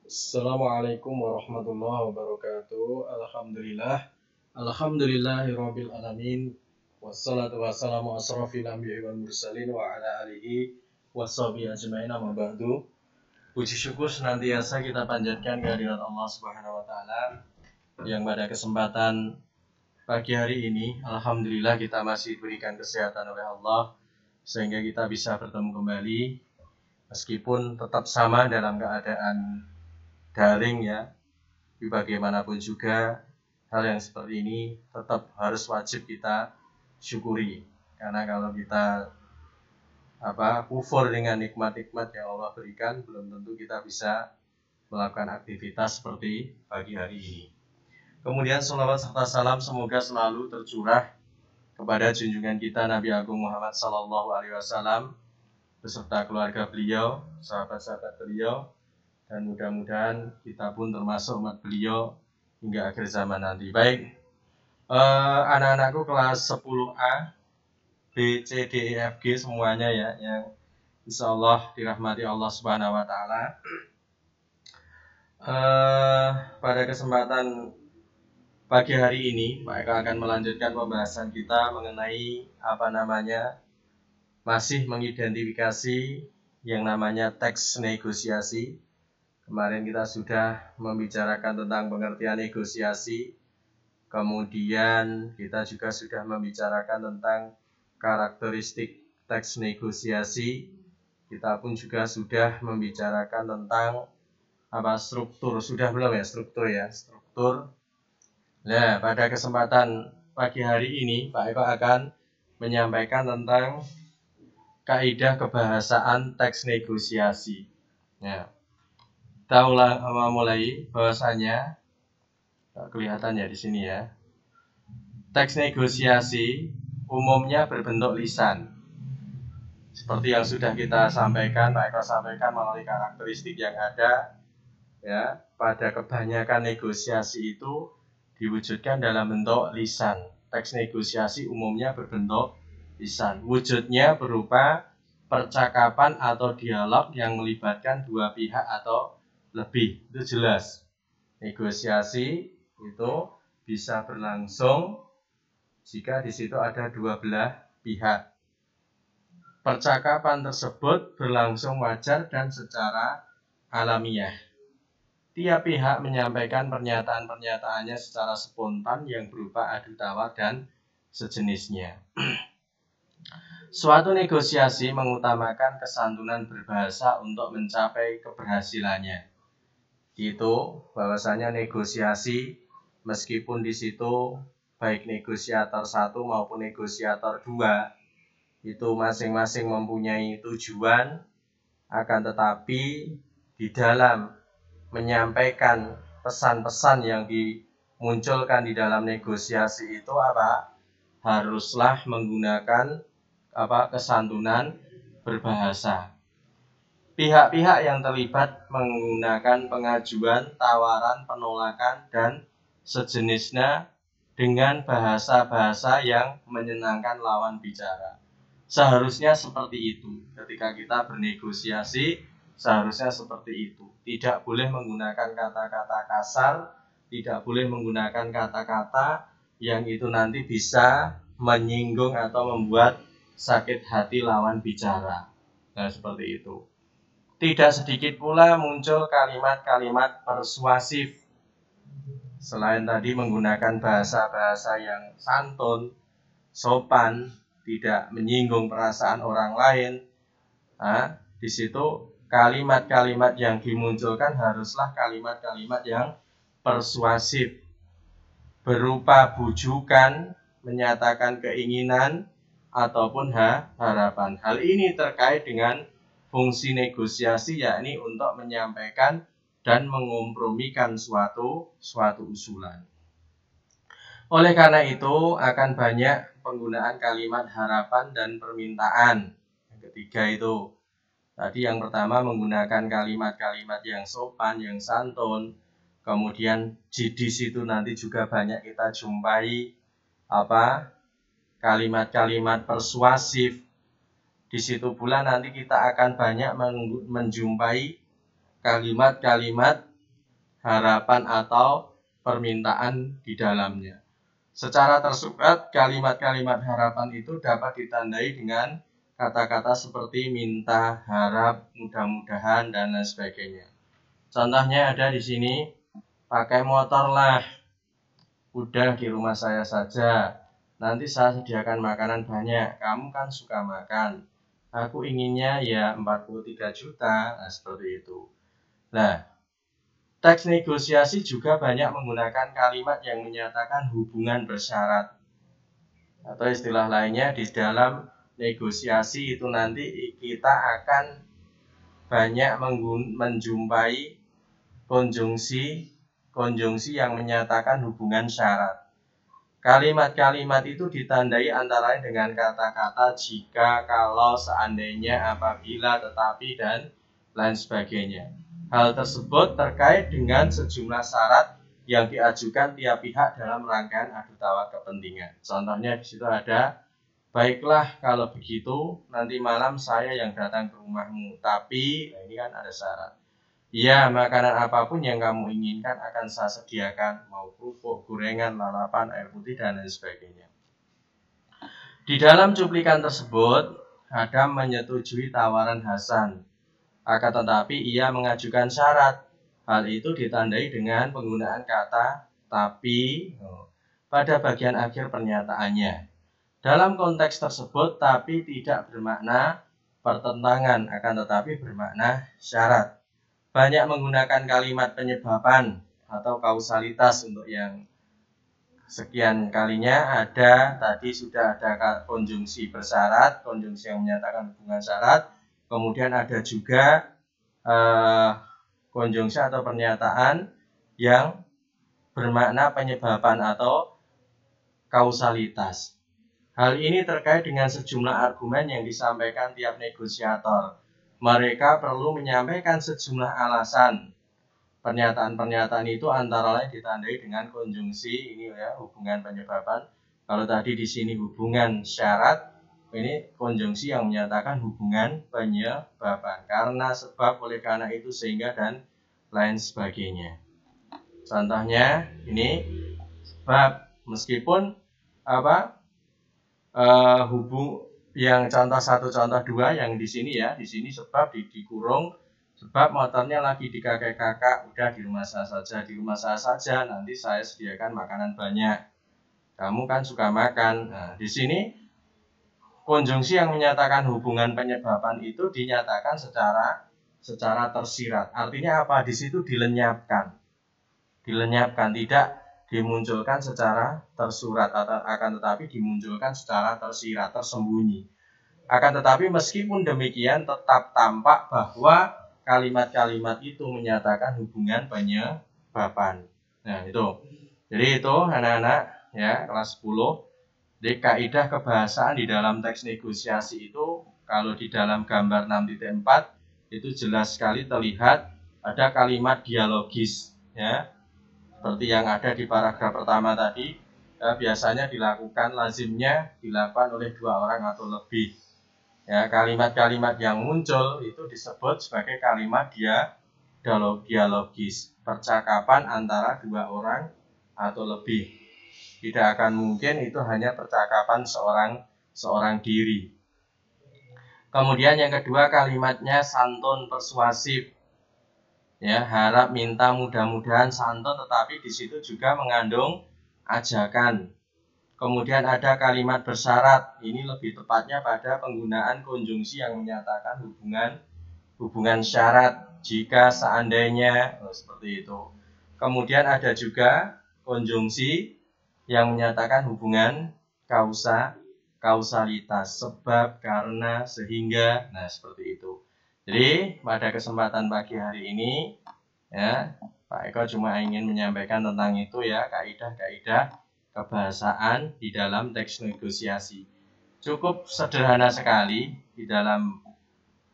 Assalamualaikum warahmatullahi wabarakatuh. Alhamdulillahirabbil alamin. Wassalatu wassalamu asrofil anbiya'i wal mursalin wa ala alihi washabihi ajmain, amma ba'du. Puji syukur senantiasa kita panjatkan kehadirat Allah Subhanahu wa taala yang pada kesempatan pagi hari ini alhamdulillah kita masih diberikan kesehatan oleh Allah sehingga kita bisa bertemu kembali meskipun tetap sama dalam keadaan daring ya. Bagaimanapun juga hal yang seperti ini tetap harus wajib kita syukuri, karena kalau kita kufur dengan nikmat-nikmat yang Allah berikan, belum tentu kita bisa melakukan aktivitas seperti pagi hari ini. Kemudian sholawat serta salam semoga selalu tercurah kepada junjungan kita Nabi Agung Muhammad SAW beserta keluarga beliau, sahabat-sahabat beliau, dan mudah-mudahan kita pun termasuk umat beliau hingga akhir zaman nanti. Baik, anak-anakku kelas 10A, B, C, D, E, F, G semuanya ya, yang insya Allah dirahmati Allah Subhanahu wa taala. Pada kesempatan pagi hari ini Pak Eka akan melanjutkan pembahasan kita mengenai masih mengidentifikasi yang namanya teks negosiasi. Kemarin kita sudah membicarakan tentang pengertian negosiasi, kemudian kita juga sudah membicarakan tentang karakteristik teks negosiasi. Kita pun juga sudah membicarakan tentang struktur. Sudah belum ya struktur ya? Struktur. Nah, pada kesempatan pagi hari ini Pak Eko akan menyampaikan tentang kaidah kebahasaan teks negosiasi. Ya. Kita mulai bahwasanya kelihatan ya di sini ya. Teks negosiasi umumnya berbentuk lisan. Seperti yang sudah kita sampaikan, Pak Eko sampaikan melalui karakteristik yang ada ya, pada kebanyakan negosiasi itu diwujudkan dalam bentuk lisan. Teks negosiasi umumnya berbentuk lisan. Wujudnya berupa percakapan atau dialog yang melibatkan dua pihak atau lebih. Itu jelas. Negosiasi itu bisa berlangsung jika di situ ada dua belah pihak. Percakapan tersebut berlangsung wajar dan secara alamiah. Tiap pihak menyampaikan pernyataan-pernyataannya secara spontan yang berupa adu tawar dan sejenisnya. Suatu negosiasi mengutamakan kesantunan berbahasa untuk mencapai keberhasilannya. Itu bahwasanya negosiasi meskipun di situ baik negosiator satu maupun negosiator dua itu masing-masing mempunyai tujuan, akan tetapi di dalam menyampaikan pesan-pesan yang dimunculkan di dalam negosiasi itu haruslah menggunakan kesantunan berbahasa. Pihak-pihak yang terlibat menggunakan pengajuan, tawaran, penolakan, dan sejenisnya dengan bahasa-bahasa yang menyenangkan lawan bicara. Seharusnya seperti itu. Ketika kita bernegosiasi, seharusnya seperti itu. Tidak boleh menggunakan kata-kata kasar, tidak boleh menggunakan kata-kata yang itu nanti bisa menyinggung atau membuat sakit hati lawan bicara. Nah, seperti itu. Tidak sedikit pula muncul kalimat-kalimat persuasif. Selain tadi menggunakan bahasa-bahasa yang santun, sopan, tidak menyinggung perasaan orang lain. Di situ kalimat-kalimat yang dimunculkan haruslah kalimat-kalimat yang persuasif, berupa bujukan, menyatakan keinginan, ataupun harapan. Hal ini terkait dengan fungsi negosiasi, yakni untuk menyampaikan dan mengompromikan suatu usulan. Oleh karena itu akan banyak penggunaan kalimat harapan dan permintaan. Yang ketiga itu tadi, yang pertama menggunakan kalimat-kalimat yang sopan, yang santun. Kemudian di situ nanti juga banyak kita jumpai kalimat-kalimat persuasif. Di situ pula nanti kita akan banyak menjumpai kalimat-kalimat harapan atau permintaan di dalamnya. Secara tersurat, kalimat-kalimat harapan itu dapat ditandai dengan kata-kata seperti minta, harap, mudah-mudahan, dan lain sebagainya. Contohnya ada di sini, pakai motor lah, udah di rumah saya saja, nanti saya sediakan makanan banyak, kamu kan suka makan, aku inginnya ya 43 juta, nah seperti itu. Nah, teks negosiasi juga banyak menggunakan kalimat yang menyatakan hubungan bersyarat. Atau istilah lainnya, di dalam negosiasi itu nanti kita akan banyak menjumpai konjungsi yang menyatakan hubungan syarat. Kalimat-kalimat itu ditandai antara lain dengan kata-kata jika, kalau, seandainya, apabila, tetapi, dan lain sebagainya. Hal tersebut terkait dengan sejumlah syarat yang diajukan tiap pihak dalam rangkaian adu tawar kepentingan. Contohnya di situ ada, baiklah kalau begitu nanti malam saya yang datang ke rumahmu, tapi nah ini kan ada syarat. Ya, makanan apapun yang kamu inginkan akan saya sediakan, mau kerupuk, gorengan, lalapan, air putih, dan lain sebagainya. Di dalam cuplikan tersebut, Adam menyetujui tawaran Hasan. Akan tetapi ia mengajukan syarat. Hal itu ditandai dengan penggunaan kata tapi pada bagian akhir pernyataannya. Dalam konteks tersebut, tapi tidak bermakna pertentangan, akan tetapi bermakna syarat. Banyak menggunakan kalimat penyebaban atau kausalitas untuk yang sekian kalinya. Ada tadi sudah ada konjungsi bersyarat, konjungsi yang menyatakan hubungan syarat. Kemudian ada juga konjungsi atau pernyataan yang bermakna penyebaban atau kausalitas. Hal ini terkait dengan sejumlah argumen yang disampaikan tiap negosiator. Mereka perlu menyampaikan sejumlah alasan. Pernyataan-pernyataan itu antara lain ditandai dengan konjungsi, ini ya, hubungan penyebaban. Kalau tadi di sini hubungan syarat, ini konjungsi yang menyatakan hubungan penyebaban. Karena sebab, oleh karena itu, sehingga, dan lain sebagainya. Contohnya ini sebab, meskipun yang contoh 1, contoh 2 yang di sini ya, di sini sebab dikurung, sebab motornya lagi di kakek-kakak, udah di rumah saya saja, di rumah saya saja, nanti saya sediakan makanan banyak, kamu kan suka makan. Nah, di sini konjungsi yang menyatakan hubungan penyebaban itu dinyatakan secara tersirat. Artinya apa? Di situ dilenyapkan, tidak dimunculkan secara tersurat, akan tetapi dimunculkan secara tersirat, tersembunyi. Akan tetapi meskipun demikian tetap tampak bahwa kalimat-kalimat itu menyatakan hubungan penyebaban. Nah, itu. Jadi itu anak-anak ya kelas 10. Jadi kaidah kebahasaan di dalam teks negosiasi itu, kalau di dalam gambar 6.4 itu jelas sekali terlihat ada kalimat dialogis ya. Seperti yang ada di paragraf pertama tadi, biasanya dilakukan, lazimnya dilakukan oleh 2 orang atau lebih. Ya, kalimat-kalimat yang muncul itu disebut sebagai kalimat dialogis, percakapan antara 2 orang atau lebih. Tidak akan mungkin itu hanya percakapan seorang diri. Kemudian yang kedua, kalimatnya santun persuasif. Ya, harap, minta, mudah-mudahan, santun, tetapi di situ juga mengandung ajakan. Kemudian ada kalimat bersyarat. Ini lebih tepatnya pada penggunaan konjungsi yang menyatakan hubungan syarat, jika, seandainya, seperti itu. Kemudian ada juga konjungsi yang menyatakan hubungan kausalitas, sebab, karena, sehingga, nah seperti itu. Jadi pada kesempatan pagi hari ini ya, Pak Eko cuma ingin menyampaikan tentang itu ya, kaidah-kaidah kebahasaan di dalam teks negosiasi. Cukup sederhana sekali di dalam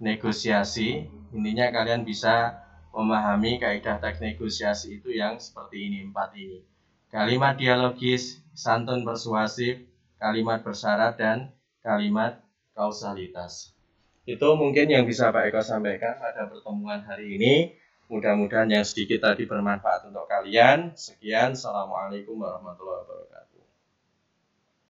negosiasi. Intinya kalian bisa memahami kaidah teks negosiasi itu yang seperti ini, 4 ini. Kalimat dialogis, santun persuasif, kalimat bersyarat, dan kalimat kausalitas. Itu mungkin yang bisa Pak Eko sampaikan pada pertemuan hari ini. Mudah-mudahan yang sedikit tadi bermanfaat untuk kalian. Sekian, Assalamualaikum warahmatullahi wabarakatuh.